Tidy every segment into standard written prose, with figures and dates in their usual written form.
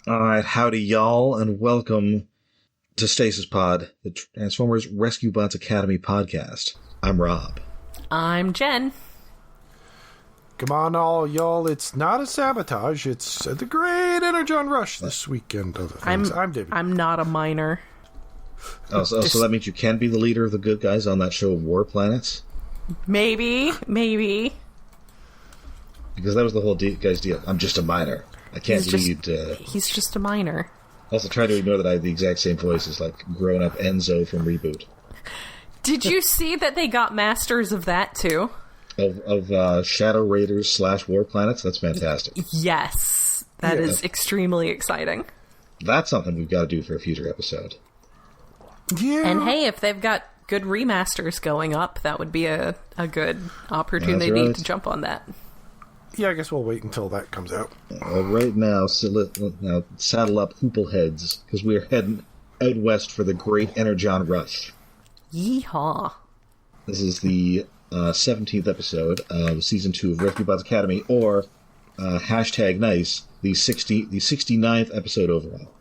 Alright, howdy y'all, and welcome to Stasis Pod, the Transformers Rescue Bots Academy podcast. I'm Rob. I'm Jen. Come on, all y'all, it's not a sabotage, it's the Great Energon Rush this weekend. I'm David. I'm not a minor. Oh, so that means you can be the leader of the good guys on that show, War Planets? Maybe. Because that was the whole guy's deal. I'm just a minor. I can't lead... He's just a minor. Also, try to ignore that I have the exact same voice as, grown-up Enzo from Reboot. Did you see that they got masters of that, too? Of Shadow Raiders / War Planets? That's fantastic. Yes. That is extremely exciting. That's something we've got to do for a future episode. Yeah. And hey, if they've got good remasters going up, that would be a good opportunity to jump on that. Yeah, I guess we'll wait until that comes out. Right now, saddle up hoople heads, because we're heading out west for the Great Energon Rush. Yeehaw. This is the 17th episode of Season 2 of Rescue Bots Academy, or #nice, the 69th episode overall.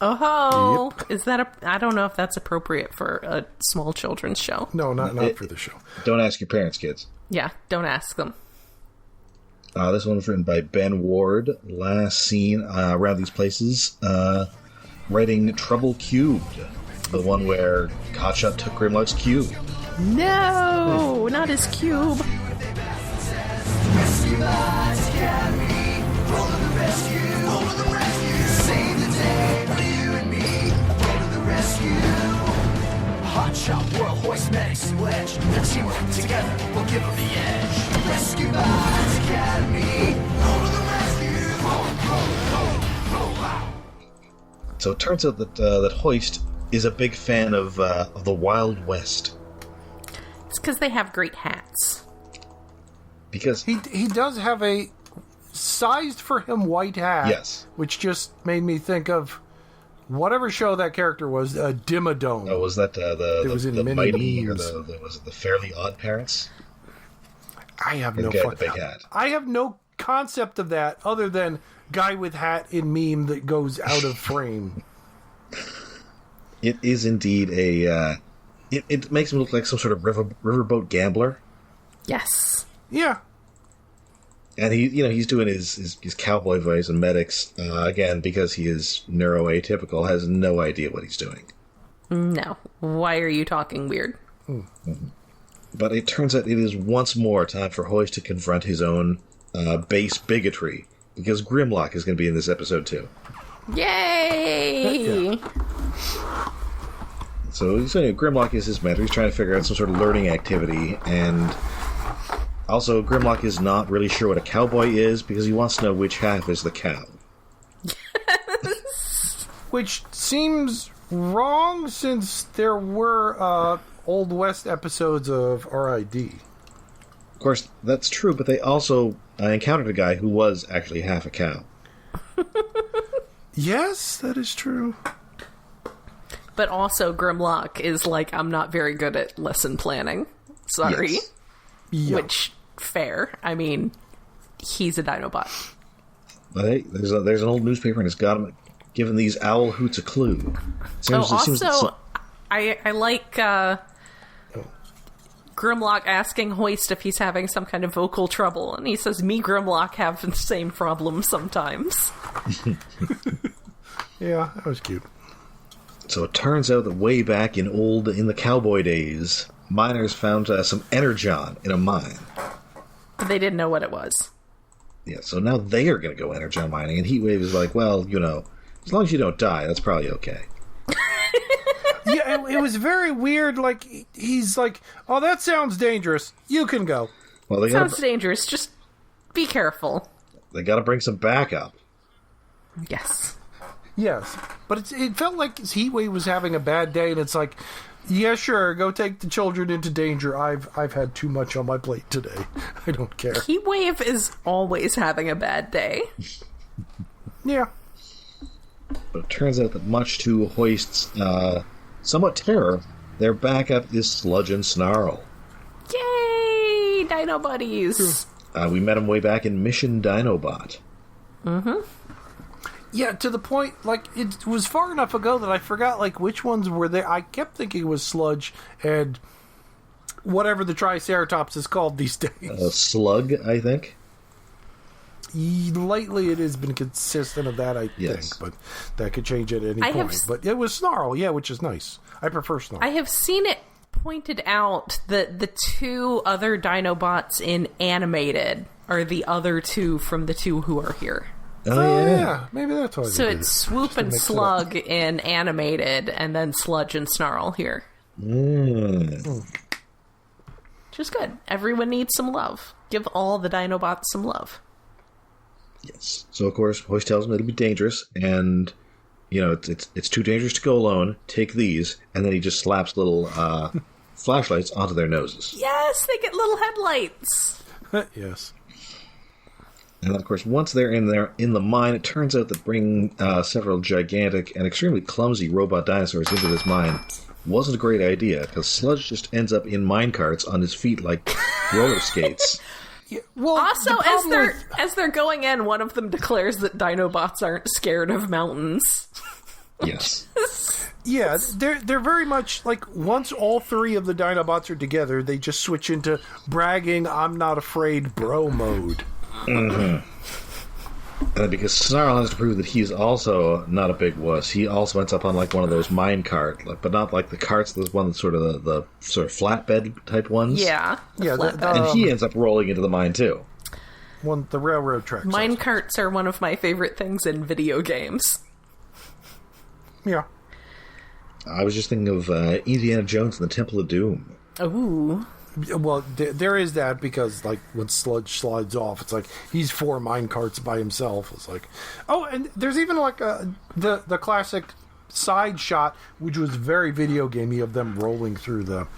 Oh, yep. Is that I don't know if that's appropriate for a small children's show. No, not for the show. Don't ask your parents, kids. Yeah, don't ask them. This one was written by Ben Ward, last seen around these places, writing Trouble Cubed, the one where Hotshot took Grimlock's cube. No, not his cube. Hotshot, World, Hoist, Medics, and Wedge. Their teamwork together will give them the edge. Rescue Bots Academy. Go to the rescue. Go. So it turns out that Hoist is a big fan of the Wild West. It's because they have great hats. Because he does have a sized for him white hat. Yes. Which just made me think of whatever show that character was, Dimmadome. Oh, was that the Mighty, or was it the Fairly Odd Parents? I have no big hat. I have no concept of that other than guy with hat in meme that goes out of frame. It is indeed a. It makes him look like some sort of riverboat gambler. Yes. Yeah. And he's doing his cowboy voice and Medics, again, because he is neuroatypical, has no idea what he's doing. No. Why are you talking weird? Mm-hmm. But it turns out it is once more time for Hoist to confront his own base bigotry, because Grimlock is going to be in this episode too. Yay! Yeah. So Grimlock is his mentor. He's trying to figure out some sort of learning activity, and also, Grimlock is not really sure what a cowboy is because he wants to know which half is the cow. Which seems wrong since there were Old West episodes of RID. Of course, that's true, but they also encountered a guy who was actually half a cow. Yes, that is true. But also, Grimlock is like, I'm not very good at lesson planning. Sorry. Yes. Yeah. Which, fair. I mean, he's a Dinobot. But hey, there's an old newspaper and it's got him giving these owl hoots a clue. I like Grimlock asking Hoist if he's having some kind of vocal trouble, and he says, me, Grimlock, have the same problem sometimes. Yeah, that was cute. So it turns out that way back in the cowboy days, miners found some energon in a mine. But they didn't know what it was. Yeah, so now they are going to go energon mining, and Heatwave is like, well, as long as you don't die, that's probably okay. Yeah, it was very weird. Like, he's like, oh, that sounds dangerous. You can go. Well, sounds dangerous. Just be careful. They got to bring some backup. Yes. Yes, but it felt like Heatwave was having a bad day, and it's like, yeah, sure, go take the children into danger. I've had too much on my plate today. I don't care. Heatwave is always having a bad day. Yeah. But it turns out that much to Hoist's somewhat terror, their backup is Sludge and Snarl. Yay! Dino Buddies! We met them way back in Mission Dinobot. Mm-hmm. Yeah, to the point, like, it was far enough ago that I forgot, like, which ones were there. I kept thinking it was Sludge and whatever the Triceratops is called these days. Slug, I think. Lately, it has been consistent of that, I think, but that could change at any point. But it was Snarl, yeah, which is nice. I prefer Snarl. I have seen it pointed out that the two other Dinobots in animated are the other two from the two who are here. Oh, yeah. Maybe that's why. So it's Swoop and Slug in animated, and then Sludge and Snarl here. Which is good. Everyone needs some love. Give all the Dinobots some love. Yes. So, of course, Hoist tells him it'll be dangerous, and, you know, it's too dangerous to go alone. Take these. And then he just slaps little flashlights onto their noses. Yes, they get little headlights. Yes. And, of course, once they're in the mine, it turns out that bringing several gigantic and extremely clumsy robot dinosaurs into this mine wasn't a great idea, because Sludge just ends up in minecarts on his feet like roller skates. Yeah, well, also, as they're going in, one of them declares that Dinobots aren't scared of mountains. Yes. Yeah, they're very much like, once all three of the Dinobots are together, they just switch into bragging, I'm not afraid bro mode. Mm-hmm. Because Snarl has to prove that he's also not a big wuss. He also ends up on like one of those mine cart, but not like the carts. There's one that's sort of the sort of flatbed type ones. Yeah, and he ends up rolling into the mine too. The railroad tracks. Mine carts are one of my favorite things in video games. Yeah. I was just thinking of Indiana Jones and the Temple of Doom. Ooh. Well, there is that, because, like, when Sludge slides off, it's like he's 4 mine carts by himself. It's like, oh, and there's even like the classic side shot, which was very video gamey, of them rolling through the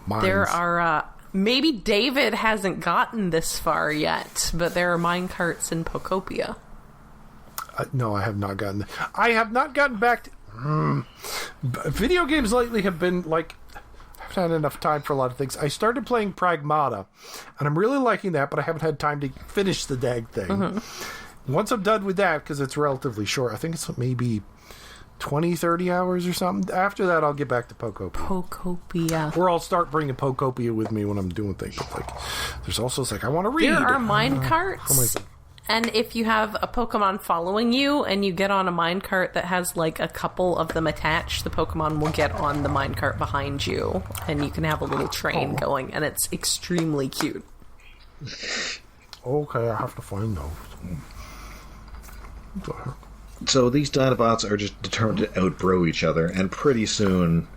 mines. There are maybe David hasn't gotten this far yet, but there are mine carts in Pocopia. No, I have not gotten. I have not gotten back to. Video games lately have been like. Had enough time for a lot of things. I started playing Pragmata, and I'm really liking that, but I haven't had time to finish the dag thing. Mm-hmm. Once I'm done with that, because it's relatively short, I think it's maybe 20, 30 hours or something. After that, I'll get back to Pocopia. Or I'll start bringing Pocopia with me when I'm doing things. But, like, there's also, it's like, I want to read. There are mine carts. And if you have a Pokemon following you and you get on a minecart that has like a couple of them attached, the Pokemon will get on the minecart behind you and you can have a little train going, and it's extremely cute. Okay, I have to find those. So these Dinobots are just determined to outbro each other, and pretty soon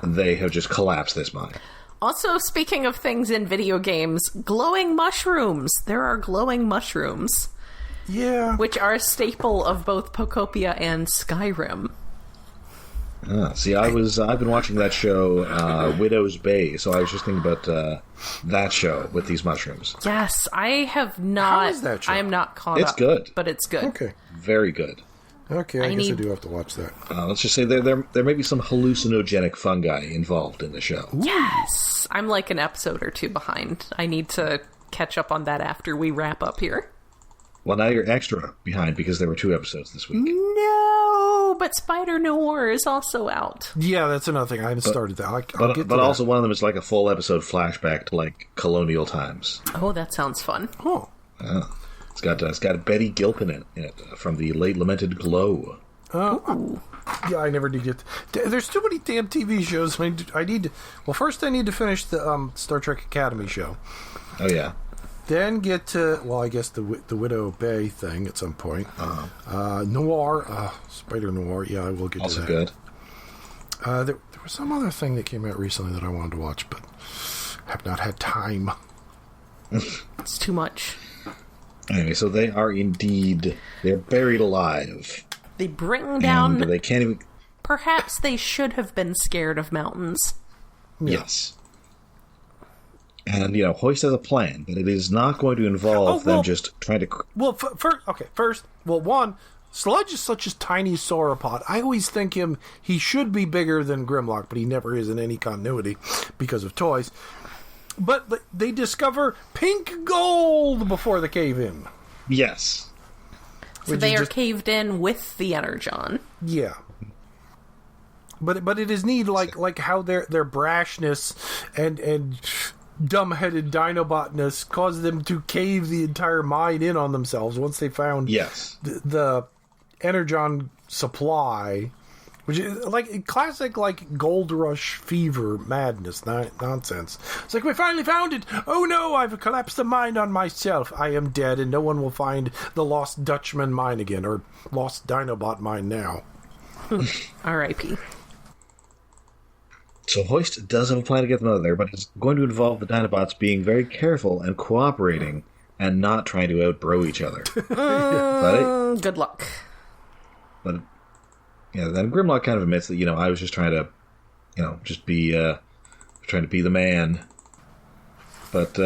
they have just collapsed this mine. Also, speaking of things in video games, glowing mushrooms. There are glowing mushrooms. Yeah. Which are a staple of both Pocopia and Skyrim. See, I've been watching that show, Widow's Bay, so I was just thinking about that show with these mushrooms. Yes, I have not. How is that show? I am not caught up. It's good. But it's good. Okay. Very good. Okay, I guess I do have to watch that. Let's just say there may be some hallucinogenic fungi involved in the show. Yes! I'm like an episode or 2 behind. I need to catch up on that after we wrap up here. Well, now you're extra behind because there were 2 episodes this week. No, but Spider Noir is also out. Yeah, that's another thing. I haven't started that. But also one of them is like a full episode flashback to like colonial times. Oh, that sounds fun. Oh. It's got Betty Gilpin in it from the late lamented Glow. Yeah, I never did get. There's too many damn TV shows. I need to. Well, first I need to finish the Star Trek Academy show. Oh yeah. Then get to, well, I guess the Widow Bay thing at some point. Noir, Spider Noir. Yeah, I will get also to that. Also good. There was some other thing that came out recently that I wanted to watch, but have not had time. It's too much. Anyway, so they are indeed, they're buried alive. They bring down... And they can't even... Perhaps they should have been scared of mountains. Yes. And, Hoist has a plan, but it is not going to involve them just trying to... Well, first, one, Sludge is such a tiny sauropod. I always think he should be bigger than Grimlock, but he never is in any continuity because of toys. But they discover pink gold before the cave-in. Yes. So they are caved in with the Energon. Yeah. But it is neat, like how their brashness and dumb-headed Dinobotness caused them to cave the entire mine in on themselves once they found the Energon supply, which is like classic gold rush fever madness nonsense. It's like, we finally found it. Oh no, I've collapsed the mine on myself. I am dead, and no one will find the lost Dutchman mine again, or lost Dinobot mine now. R.I.P. So Hoist does have a plan to get them out of there, but it's going to involve the Dinobots being very careful and cooperating and not trying to out-bro each other. Good luck. But, yeah, then Grimlock kind of admits that, I was just trying to, just be, trying to be the man. But,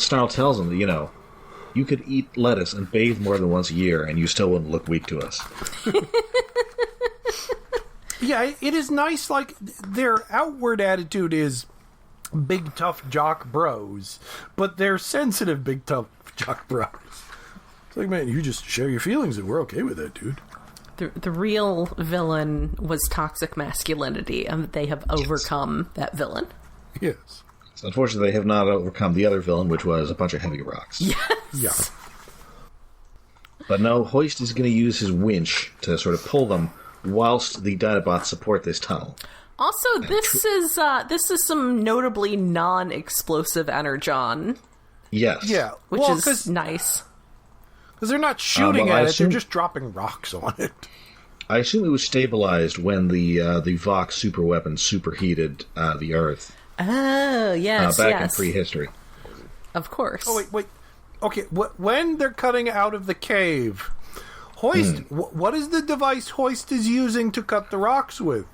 Snarl tells him that, you could eat lettuce and bathe more than once a year and you still wouldn't look weak to us. Yeah, it is nice, their outward attitude is big, tough jock bros, but they're sensitive, big, tough jock bros. It's like, man, you just share your feelings and we're okay with it, dude. The real villain was toxic masculinity, and they have overcome that villain. Yes. So unfortunately, they have not overcome the other villain, which was a bunch of heavy rocks. Yes! Yeah. But no, Hoist is going to use his winch to sort of pull them whilst the Dinobots support this tunnel. Also, this is some notably non-explosive Energon. Yes. Yeah. Which is nice. Because they're not shooting at it, they're just dropping rocks on it. I assume it was stabilized when the Vox super weapon superheated the Earth. Oh, yes, back in prehistory. Of course. Oh, wait. Okay, when they're cutting out of the cave, Hoist, what is the device Hoist is using to cut the rocks with?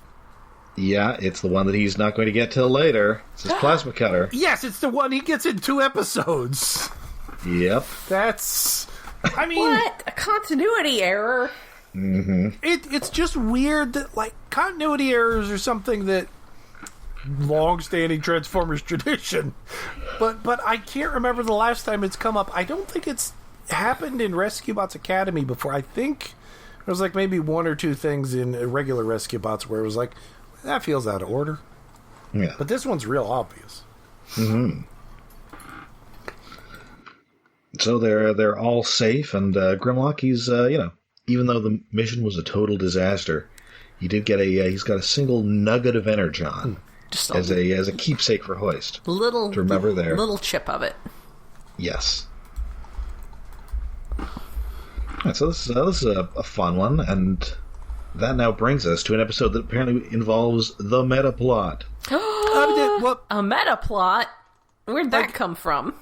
Yeah, it's the one that he's not going to get till later. It's his plasma cutter. Yes, it's the one he gets in 2 episodes. Yep. That's... I mean... What? A continuity error? Mm-hmm. It's just weird that, continuity errors are something that long-standing Transformers tradition. But I can't remember the last time it's come up. I don't think it's happened in Rescue Bots Academy before. I think there was maybe 1 or 2 things in regular Rescue Bots where it was that feels out of order. Yeah. But this one's real obvious. Mm-hmm. So they're all safe, and Grimlock, he's even though the mission was a total disaster, he did get he's got a single nugget of Energon as a keepsake for Hoist. To remember there. Little chip of it. Yes. Right, so this is a fun one, and that now brings us to an episode that apparently involves the meta plot. A meta plot? Where'd that come from?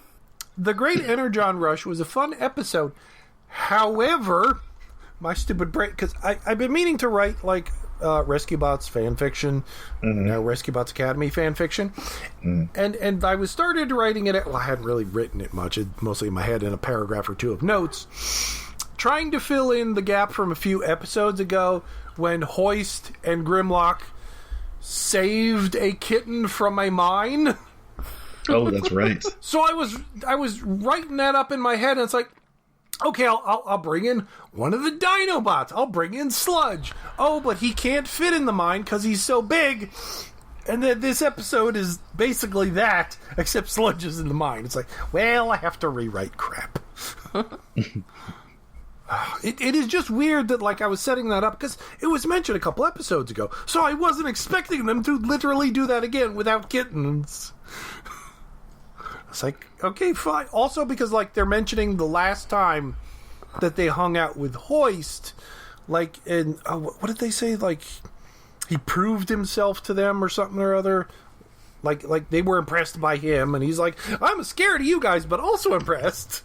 The Great Energon Rush was a fun episode. However, my stupid brain, because I've been meaning to write Rescue Bots fan fiction, Rescue Bots Academy fan fiction, and I was started writing it. Well, I hadn't really written it much, mostly in my head in a paragraph or 2 of notes, trying to fill in the gap from a few episodes ago when Hoist and Grimlock saved a kitten from a mine. Oh, that's right. So I was writing that up in my head, and it's like, okay, I'll bring in one of the Dinobots. I'll bring in Sludge. Oh, but he can't fit in the mine because he's so big. And then this episode is basically that, except Sludge is in the mine. It's like, well, I have to rewrite crap. It is just weird that I was setting that up because it was mentioned a couple episodes ago. So I wasn't expecting them to literally do that again without kittens. It's like, okay, fine. Also because, they're mentioning the last time that they hung out with Hoist, what did they say? He proved himself to them or something or other. Like they were impressed by him, and he's like, I'm scared of you guys, but also impressed.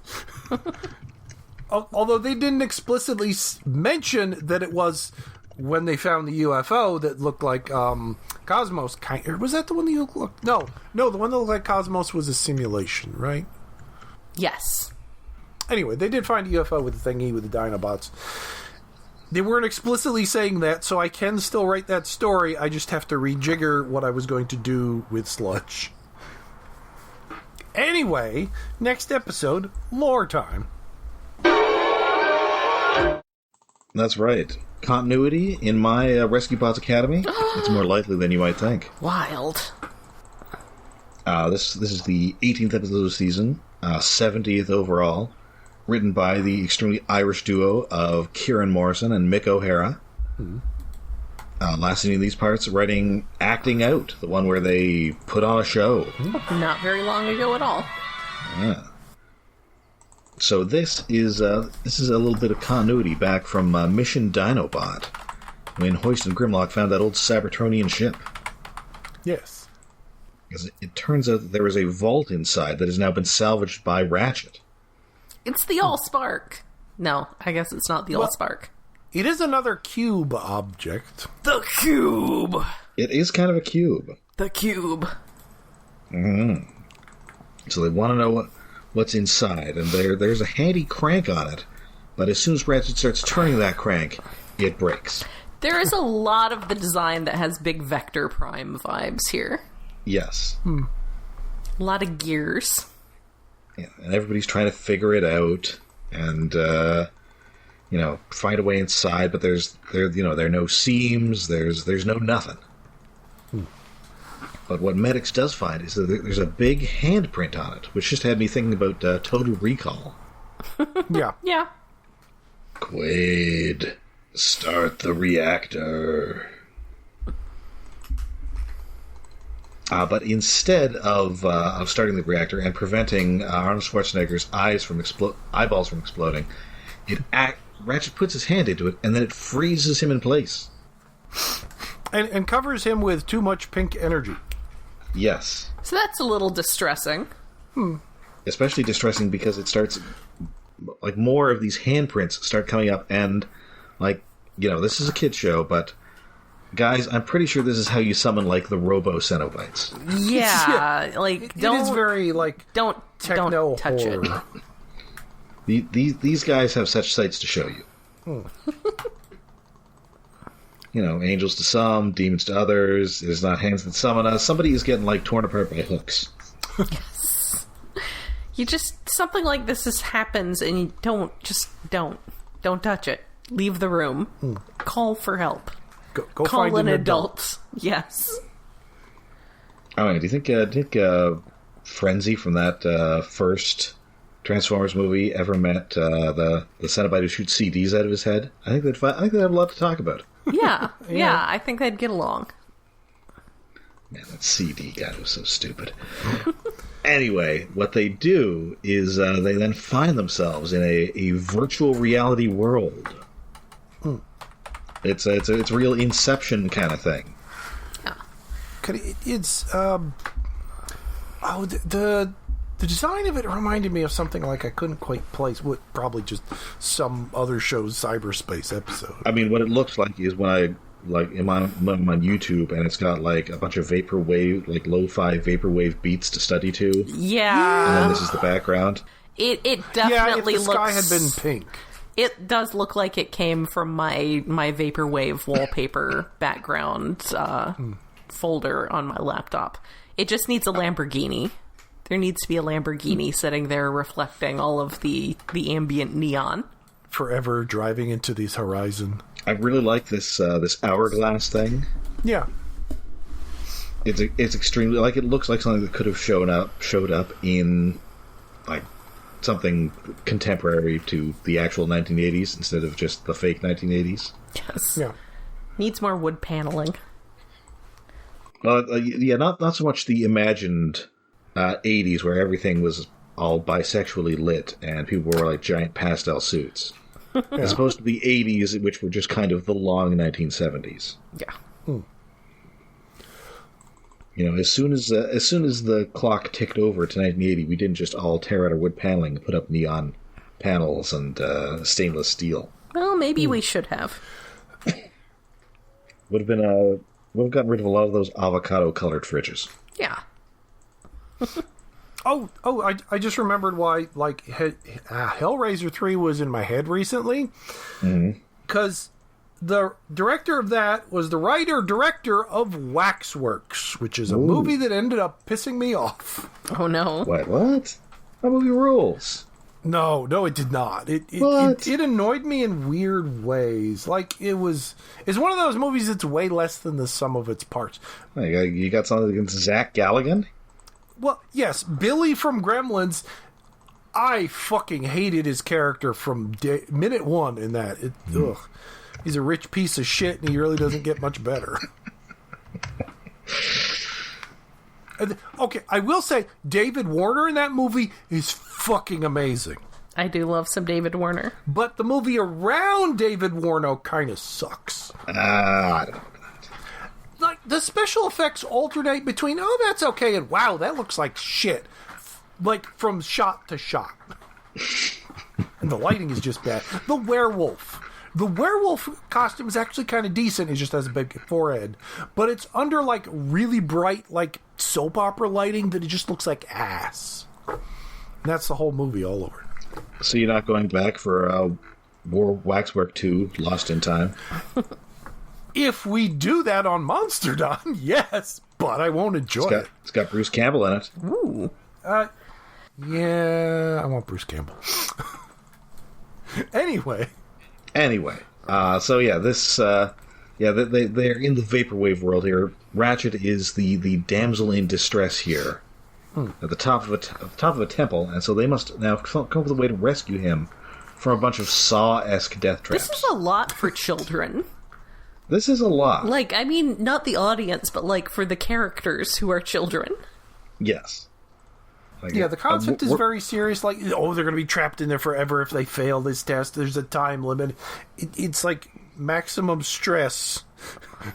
Although they didn't explicitly mention that it was when they found the UFO that looked like Cosmos. Was that the one that you looked? No, the one that looked like Cosmos was a simulation, right? Yes. Anyway, they did find a UFO with the thingy with the Dinobots. They weren't explicitly saying that, so I can still write that story. I just have to rejigger what I was going to do with Sludge. Anyway, next episode, lore time. That's right. Continuity in my Rescue Bots Academy? It's more likely than you might think. Wild. This is the 18th episode of the season, 70th overall, written by the extremely Irish duo of Kieran Morrison and Mick O'Hara. Last scene in these parts, writing Acting Out, the one where they put on a show. Not very long ago at all. Yeah. So this is a little bit of continuity back from Mission Dinobot, when Hoist and Grimlock found that old Cybertronian ship. Yes. Because it turns out that there is a vault inside that has now been salvaged by Ratchet. It's the Allspark. No, I guess it's not the Allspark. It is another cube object. The cube! It is kind of a cube. The cube. So they want to know what's inside, and there's a handy crank on it, but as soon as Ratchet starts turning that crank, it breaks. There is a lot of the design that has big Vector Prime vibes here. Yes. A lot of gears. Yeah, and everybody's trying to figure it out, and find a way inside, but there are no seams, there's no nothing. But what Medics does find is that there's a big handprint on it, which just had me thinking about Total Recall. Yeah. Yeah. Quaid, start the reactor. But instead of starting the reactor and preventing Arnold Schwarzenegger's eyeballs from exploding, Ratchet puts his hand into it, and then it freezes him in place. And covers him with too much pink energy. Yes. So that's a little distressing. Especially distressing because it starts, more of these handprints start coming up, and, this is a kid's show, but, guys, I'm pretty sure this is how you summon, the Robo-Cenobites. Yeah, don't... It is very, Don't touch horror. it. These guys have such sights to show you. Angels to some, demons to others. It is not hands that summon us. Somebody is getting, torn apart by hooks. Yes. Something like this happens, and you don't touch it. Leave the room. Call for help. Go Call find an an adult. Yes. Oh, do you think Frenzy from that first Transformers movie ever met the Cenobite who shoots CDs out of his head? I think they'd have a lot to talk about. Yeah, yeah, I think they'd get along. Man, that CD guy was so stupid. Anyway, what they do is they then find themselves in a virtual reality world. It's a real Inception kind of thing. Yeah. It's the design of it reminded me of something I couldn't quite place. Probably just some other show's cyberspace episode. I mean, what it looks like is when I'm on YouTube, and it's got a bunch of vaporwave, lo-fi vaporwave beats to study to. Yeah. And then this is the background. It definitely if the looks... sky had been pink. It does look like it came from my vaporwave wallpaper background folder on my laptop. It just needs a Lamborghini. There needs to be a Lamborghini sitting there reflecting all of the ambient neon. Forever driving into these horizon. I really like this hourglass thing. Yeah. It's extremely it looks like something that could have showed up in something contemporary to the actual 1980s instead of just the fake 1980s. Yes. Yeah. Needs more wood paneling. Not so much the imagined 80s where everything was all bisexually lit and people wore giant pastel suits. As opposed to the 80s, which were just kind of the long 1970s. Yeah. As soon as the clock ticked over to 1980, we didn't just all tear out our wood paneling and put up neon panels and stainless steel. Well, maybe we should have. Would have gotten rid of a lot of those avocado-colored fridges. Yeah. I just remembered why, Hellraiser 3 was in my head recently. Because the director of that was the writer-director of Waxworks, which is a movie that ended up pissing me off. Oh, no. What? That movie rules. No, it did not. It annoyed me in weird ways. Like, it's one of those movies that's way less than the sum of its parts. You got something against Zach Galligan? Well, yes, Billy from Gremlins, I fucking hated his character from minute one in that. Ugh. He's a rich piece of shit, and he really doesn't get much better. Okay, I will say, David Warner in that movie is fucking amazing. I do love some David Warner. But the movie around David Warner kind of sucks. I don't know. Like, the special effects alternate between, oh, that's okay, and wow, that looks like shit. Like, from shot to shot. And the lighting is just bad. The werewolf costume is actually kind of decent. It just has a big forehead. But it's under, like, really bright, like, soap opera lighting that it just looks like ass. And that's the whole movie all over. So you're not going back for Waxwork 2, Lost in Time? If we do that on Monsterdom, yes. But I won't enjoy it. It's got Bruce Campbell in it. Ooh. Yeah, I want Bruce Campbell. Anyway, so yeah, they're in the vaporwave world here. Ratchet is the damsel in distress here, at the top of a temple, and so they must now come up with a way to rescue him from a bunch of Saw-esque death traps. This is a lot for children. This is a lot. Like, I mean, not the audience, but like for the characters who are children. Yes. Like, yeah, the concept is very serious. Like, oh, they're going to be trapped in there forever if they fail this test. There's a time limit. It's like maximum stress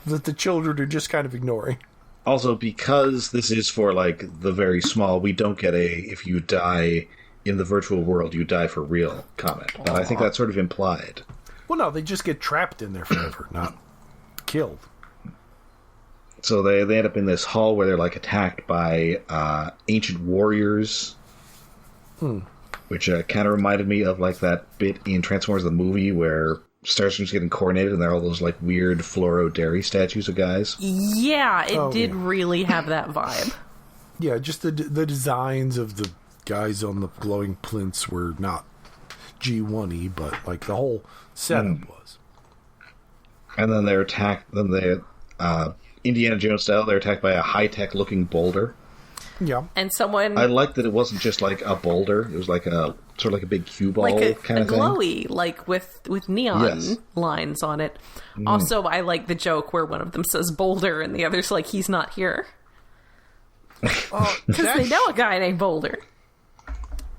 that the children are just kind of ignoring. Also, because this is for, like, the very small, we don't get if you die in the virtual world, you die for real comment. And I think that's sort of implied. Well, no, they just get trapped in there forever, not killed. So they end up in this hall where they're, like, attacked by ancient warriors, which kind of reminded me of, like, that bit in Transformers the movie where Starscream's getting coronated and there are all those, like, weird fluoro dairy statues of guys. Yeah, it did really have that vibe. Yeah, just the designs of the guys on the glowing plinths were not G1-y, but, like, the whole setup was. And then they're attacked, Indiana Jones style, they're attacked by a high-tech looking boulder. Yeah. And someone... I liked that it wasn't just like a boulder, it was like a sort of like a big cue ball kind of thing. Glowy, like with neon lines on it. Also, I like the joke where one of them says boulder and the other's like, he's not here. Because they know a guy named Boulder.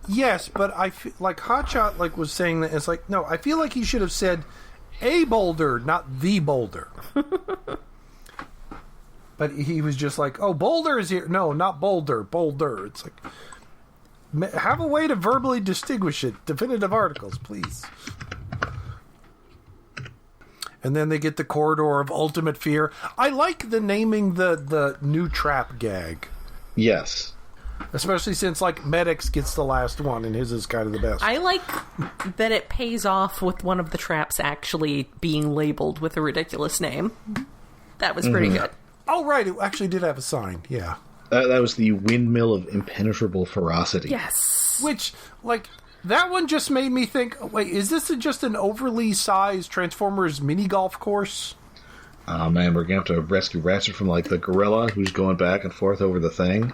Yes, but I feel like Hotshot was saying that it's like, no, I feel like he should have said a boulder, not the boulder. But he was just like, oh, Boulder is here. No, not Boulder. Boulder. It's like, have a way to verbally distinguish it. Definitive articles, please. And then they get the corridor of ultimate fear. I like the naming the new trap gag. Yes. Especially since, like, Medics gets the last one, and his is kind of the best. I like that it pays off with one of the traps actually being labeled with a ridiculous name. That was pretty good. Oh, right, it actually did have a sign, yeah. That was the Windmill of Impenetrable Ferocity. Yes. Which, like, that one just made me think, wait, is this just an overly sized Transformers mini golf course? Oh, man, we're going to have to rescue Ratchet from, like, the gorilla who's going back and forth over the thing.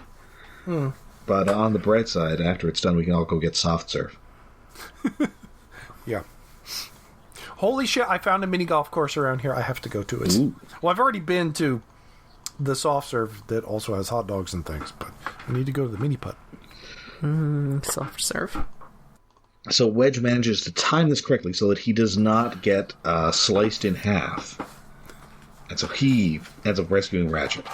But on the bright side, after it's done, we can all go get soft serve. Yeah. Holy shit, I found a mini golf course around here. I have to go to it. Ooh. Well, I've already been to the soft serve that also has hot dogs and things, but I need to go to the mini putt. Soft serve. So Wedge manages to time this correctly so that he does not get sliced in half. And so he ends up rescuing Ratchet.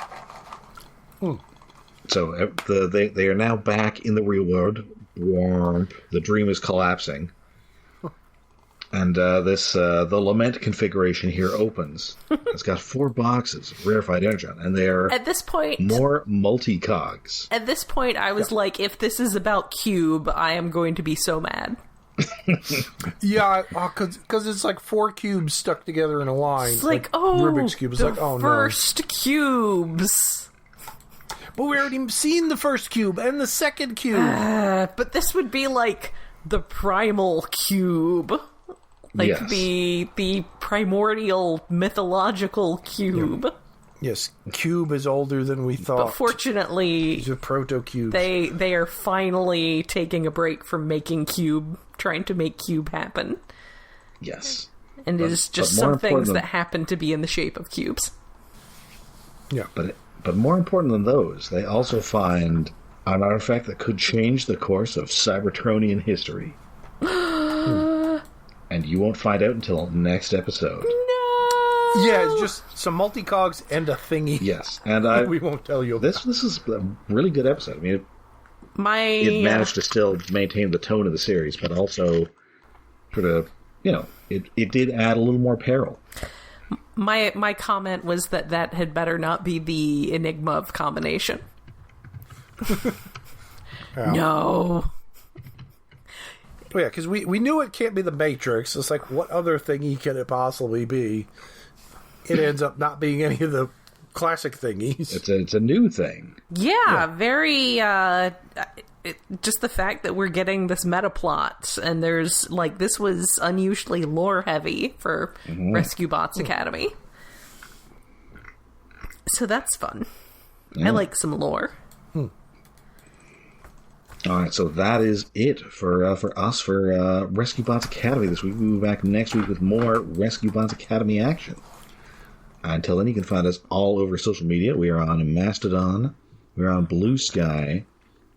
So they are now back in the real world. The dream is collapsing. And the lament configuration here opens. It's got 4 boxes of rarefied energon, and they are at this point more multi-cogs. At this point, I was like, if this is about Cube, I am going to be so mad. Yeah, because it's like 4 cubes stuck together in a line. It's like oh, Rubik's Cube. It's like, oh, first cubes. But we already seen the first cube and the second cube. But this would be like the primal cube. Like Yes. the primordial mythological cube. Yes, cube is older than we thought. But fortunately, these are proto-cubes. they are finally taking a break from making cube, trying to make cube happen. Yes. And it is just but more some things important that happen to be in the shape of cubes. Yeah. But more important than those, they also find an artifact that could change the course of Cybertronian history. And you won't find out until next episode. No! Yeah, it's just some multi-cogs and a thingy. Yes, and we won't tell you. This is a really good episode. I mean, it managed to still maintain the tone of the series, but also sort of, it did add a little more peril. My comment was that had better not be the Enigma of combination. No. Oh, yeah, because we knew it can't be the Matrix. It's like, what other thingy can it possibly be? It ends up not being any of the classic thingies. It's a new thing. Yeah, very... just the fact that we're getting this meta plot, and there's, this was unusually lore-heavy for Rescue Bots Academy. So that's fun. I like some lore. All right, so that is it for us for Rescue Bots Academy this week. We'll be back next week with more Rescue Bots Academy action. Until then, you can find us all over social media. We are on Mastodon, we are on Blue Sky,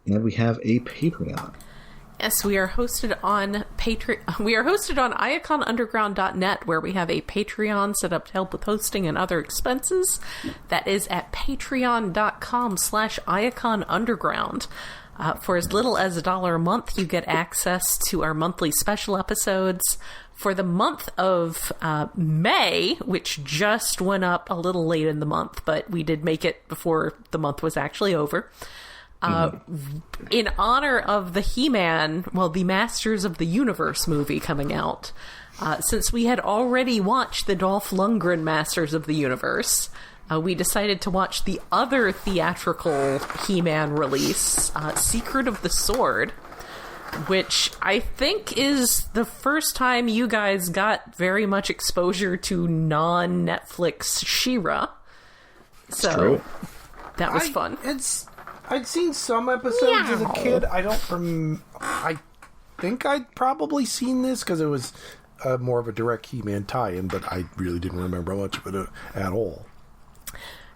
and we have a Patreon. Yes, we are hosted on We are hosted on iaconunderground.net, where we have a Patreon set up to help with hosting and other expenses. That is at patreon.com/iaconunderground. For as little as $1 a month, you get access to our monthly special episodes. For the month of May, which just went up a little late in the month, but we did make it before the month was actually over. In honor of the He-Man, the Masters of the Universe movie coming out, since we had already watched the Dolph Lundgren Masters of the Universe, we decided to watch the other theatrical He-Man release, Secret of the Sword, which I think is the first time you guys got very much exposure to non-Netflix She-Ra. So true. That was fun. I'd seen some episodes as a kid. I don't I think I'd probably seen this because it was more of a direct He-Man tie-in, but I really didn't remember much of it at all.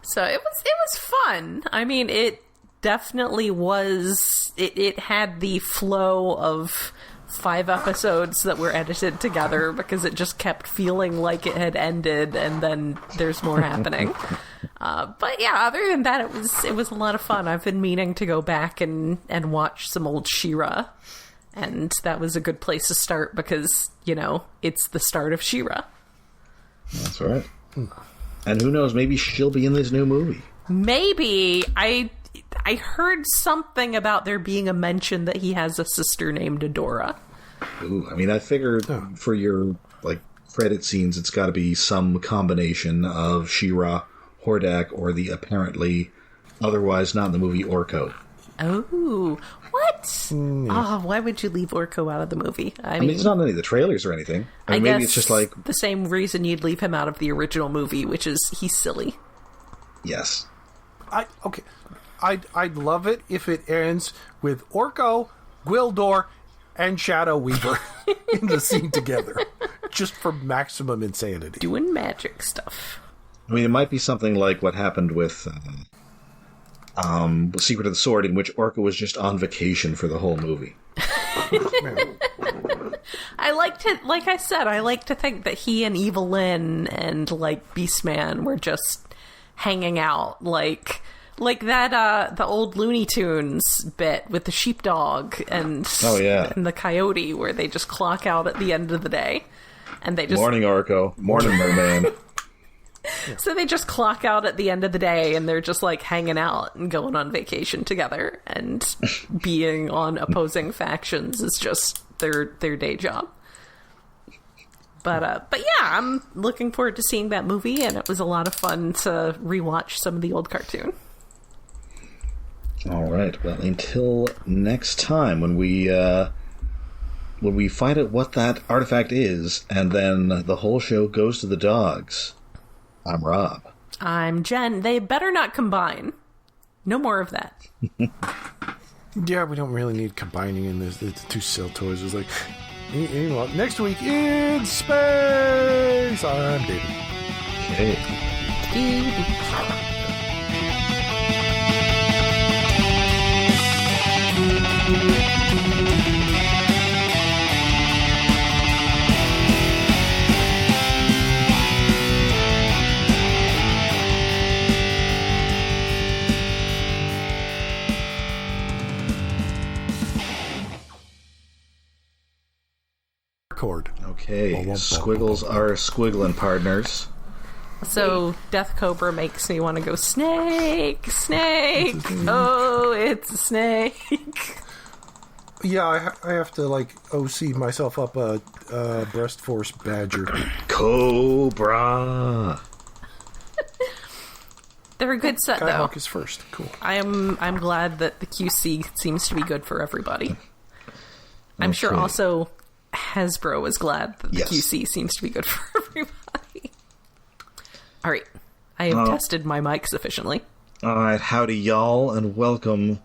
So it was fun. I mean, it definitely was. It had the flow of 5 episodes that were edited together because it just kept feeling like it had ended, and then there's more happening. But yeah, other than that, it was a lot of fun. I've been meaning to go back and watch some old She-Ra, and that was a good place to start because it's the start of She-Ra. That's right. And who knows, maybe she'll be in this new movie. Maybe. I heard something about there being a mention that he has a sister named Adora. Ooh, I mean, I figured for your credit scenes, it's got to be some combination of She-Ra, Hordak, or the apparently otherwise not in the movie Orko. Oh, what? Oh, why would you leave Orko out of the movie? I mean, it's not in any of the trailers or anything. I mean, maybe it's just the same reason you'd leave him out of the original movie, which is he's silly. Yes. I'd love it if it ends with Orko, Gwildor, and Shadow Weaver in the scene together, just for maximum insanity. Doing magic stuff. I mean, it might be something like what happened with Secret of the Sword, in which Orko was just on vacation for the whole movie. I like to think that he and Evelyn and Beastman were just hanging out, like that the old Looney Tunes bit with the sheepdog and and the coyote, where they just clock out at the end of the day, and they just morning Orko, morning Merman. So they just clock out at the end of the day, and they're just hanging out and going on vacation together, and being on opposing factions is just their day job. But yeah, I'm looking forward to seeing that movie, and it was a lot of fun to rewatch some of the old cartoon. All right. Well, until next time, when we when we find out what that artifact is, and then the whole show goes to the dogs. I'm Rob. I'm Jen. They better not combine. No more of that. Yeah, we don't really need combining in this. It's two Cell toys. It's like, anyway, next week in space. I'm David. Hey. Okay, squiggles are squiggling partners. So Death Cobra makes me want to go snake, snake. Oh, it's a snake. Yeah, I have to like OC myself up a breast force badger. Cobra. They're a good set, though. Skyhawk is first. Cool. I'm glad that the QC seems to be good for everybody. I'm Okay. sure also Hasbro is glad that the Yes. QC seems to be good for everybody. All right. I have tested my mic sufficiently. All right, howdy y'all, and welcome